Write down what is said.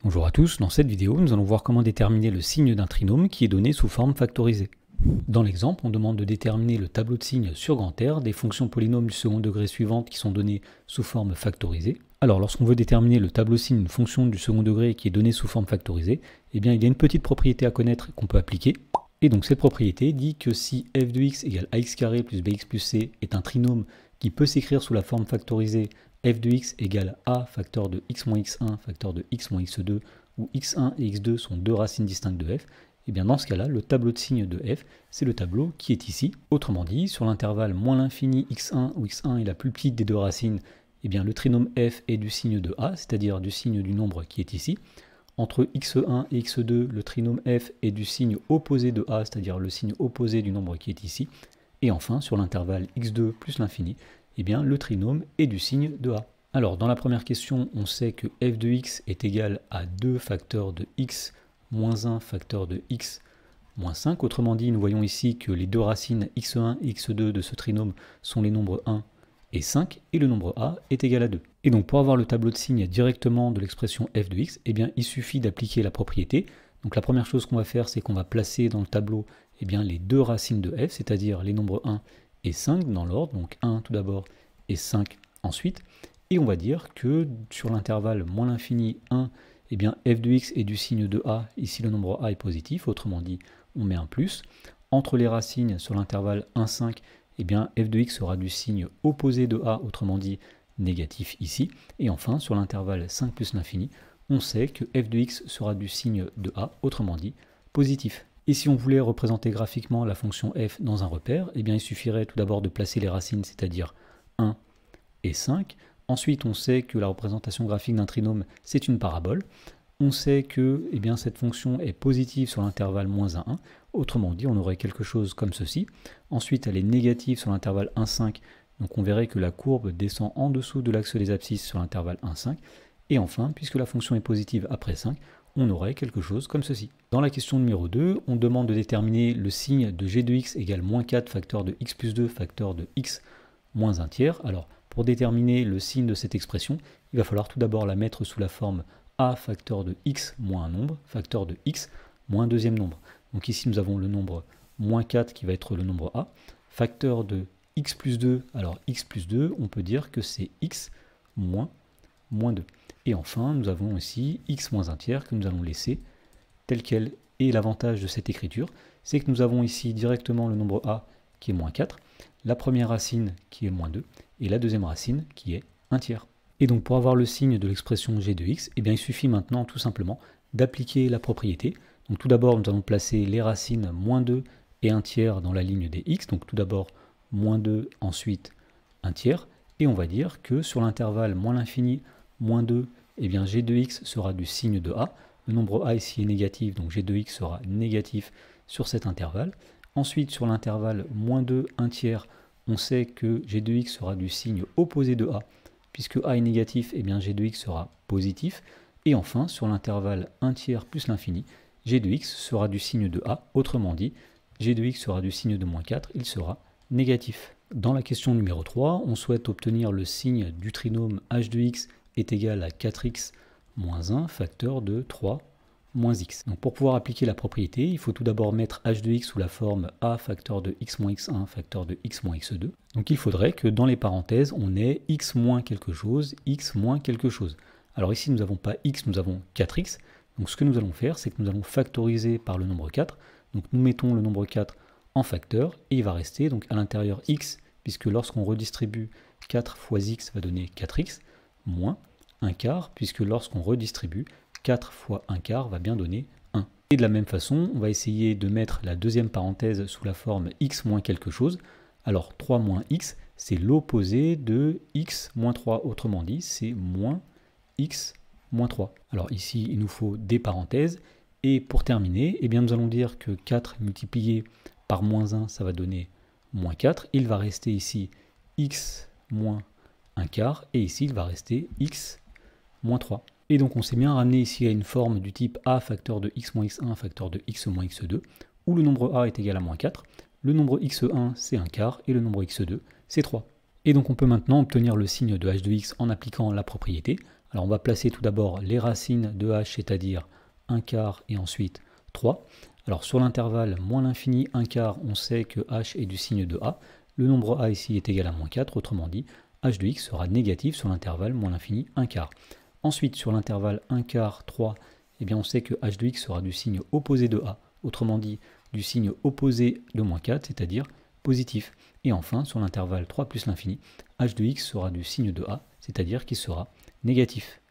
Bonjour à tous, dans cette vidéo, nous allons voir comment déterminer le signe d'un trinôme qui est donné sous forme factorisée. Dans l'exemple, on demande de déterminer le tableau de signes sur grand R des fonctions polynômes du second degré suivantes qui sont données sous forme factorisée. Alors, lorsqu'on veut déterminer le tableau de signes d'une fonction du second degré qui est donnée sous forme factorisée, eh bien, il y a une petite propriété à connaître qu'on peut appliquer. Et donc, cette propriété dit que si f de x égale ax carré plus bx plus c est un trinôme qui peut s'écrire sous la forme factorisée f de x égale a facteur de x moins x1 facteur de x moins x2 où x1 et x2 sont deux racines distinctes de f, et bien dans ce cas-là, le tableau de signes de f, c'est le tableau qui est ici. Autrement dit, sur l'intervalle moins l'infini x1 où x1 est la plus petite des deux racines, et bien le trinôme f est du signe de a, c'est-à-dire du signe du nombre qui est ici. Entre x1 et x2, le trinôme f est du signe opposé de a, c'est-à-dire le signe opposé du nombre qui est ici. Et enfin, sur l'intervalle x2 plus l'infini, eh bien, le trinôme est du signe de a. Alors, dans la première question, on sait que f de x est égal à 2 facteurs de x moins 1 facteur de x moins 5. Autrement dit, nous voyons ici que les deux racines x1 et x2 de ce trinôme sont les nombres 1 et 5, et le nombre a est égal à 2. Et donc, pour avoir le tableau de signes directement de l'expression f de x, eh bien, il suffit d'appliquer la propriété. Donc, la première chose qu'on va faire, c'est qu'on va placer dans le tableau eh bien, les deux racines de f, c'est-à-dire les nombres 1 et 5 dans l'ordre, donc 1 tout d'abord et 5 ensuite, et on va dire que sur l'intervalle moins l'infini 1, eh bien f de x est du signe de a, ici le nombre a est positif, autrement dit on met un plus. Entre les racines sur l'intervalle 1, 5, eh bien f de x sera du signe opposé de a, autrement dit négatif ici, et enfin sur l'intervalle 5 plus l'infini, on sait que f de x sera du signe de a, autrement dit positif. Et si on voulait représenter graphiquement la fonction f dans un repère, eh bien il suffirait tout d'abord de placer les racines, c'est-à-dire 1 et 5. Ensuite, on sait que la représentation graphique d'un trinôme, c'est une parabole. On sait que eh bien, cette fonction est positive sur l'intervalle moins 1, 1. Autrement dit, on aurait quelque chose comme ceci. Ensuite, elle est négative sur l'intervalle 1, 5. Donc on verrait que la courbe descend en dessous de l'axe des abscisses sur l'intervalle 1, 5. Et enfin, puisque la fonction est positive après 5, on aurait quelque chose comme ceci. Dans la question numéro 2, on demande de déterminer le signe de g de x égale moins 4 facteur de x plus 2 facteur de x moins 1 tiers. Alors, pour déterminer le signe de cette expression, il va falloir tout d'abord la mettre sous la forme a facteur de x moins un nombre, facteur de x moins un deuxième nombre. Donc ici, nous avons le nombre moins 4 qui va être le nombre a, facteur de x plus 2. Alors x plus 2, on peut dire que c'est x moins 2. Et enfin, nous avons aussi x moins 1 tiers que nous allons laisser tel quel. Et l'avantage de cette écriture, c'est que nous avons ici directement le nombre a qui est moins 4, la première racine qui est moins 2, et la deuxième racine qui est 1 tiers. Et donc pour avoir le signe de l'expression g de x, eh bien, il suffit maintenant tout simplement d'appliquer la propriété. Donc tout d'abord, nous allons placer les racines moins 2 et 1 tiers dans la ligne des x, donc tout d'abord moins 2, ensuite 1 tiers, et on va dire que sur l'intervalle moins l'infini, moins 2, eh bien, g de x sera du signe de a. Le nombre a ici est négatif, donc g de x sera négatif sur cet intervalle. Ensuite, sur l'intervalle moins 2, 1 tiers, on sait que g de x sera du signe opposé de a. Puisque a est négatif, eh bien g de x sera positif. Et enfin, sur l'intervalle 1 tiers plus l'infini, g de x sera du signe de a. Autrement dit, g de x sera du signe de moins 4, il sera négatif. Dans la question numéro 3, on souhaite obtenir le signe du trinôme h de x est égal à 4x moins 1 facteur de 3 moins x. Donc pour pouvoir appliquer la propriété, il faut tout d'abord mettre h de x sous la forme a facteur de x moins x1 facteur de x moins x2. Donc il faudrait que dans les parenthèses, on ait x moins quelque chose, x moins quelque chose. Alors ici, nous n'avons pas x, nous avons 4x. Donc ce que nous allons faire, c'est que nous allons factoriser par le nombre 4. Donc nous mettons le nombre 4 en facteur, et il va rester donc à l'intérieur x, puisque lorsqu'on redistribue 4 fois x va donner 4x, moins 1 quart, puisque lorsqu'on redistribue 4 fois 1 quart va bien donner 1. Et de la même façon, on va essayer de mettre la deuxième parenthèse sous la forme x moins quelque chose. Alors 3 moins x, c'est l'opposé de x moins 3. Autrement dit, c'est moins x moins 3. Alors ici, il nous faut des parenthèses. Et pour terminer, eh bien, nous allons dire que 4 multiplié par moins 1, ça va donner moins 4. Il va rester ici x moins 1 quart. Et ici, il va rester x moins 3. Et donc on s'est bien ramené ici à une forme du type a facteur de x moins x1 facteur de x moins x2, où le nombre a est égal à moins 4, le nombre x1 c'est 1 quart, et le nombre x2 c'est 3. Et donc on peut maintenant obtenir le signe de h de x en appliquant la propriété. Alors on va placer tout d'abord les racines de h, c'est-à-dire 1 quart et ensuite 3. Alors sur l'intervalle moins l'infini 1 quart, on sait que h est du signe de a. Le nombre a ici est égal à moins 4, autrement dit, h de x sera négatif sur l'intervalle moins l'infini 1 quart. Ensuite, sur l'intervalle 1 quart, 3, eh bien on sait que h de x sera du signe opposé de a, autrement dit, du signe opposé de moins 4, c'est-à-dire positif. Et enfin, sur l'intervalle 3 plus l'infini, h de x sera du signe de a, c'est-à-dire qu'il sera négatif.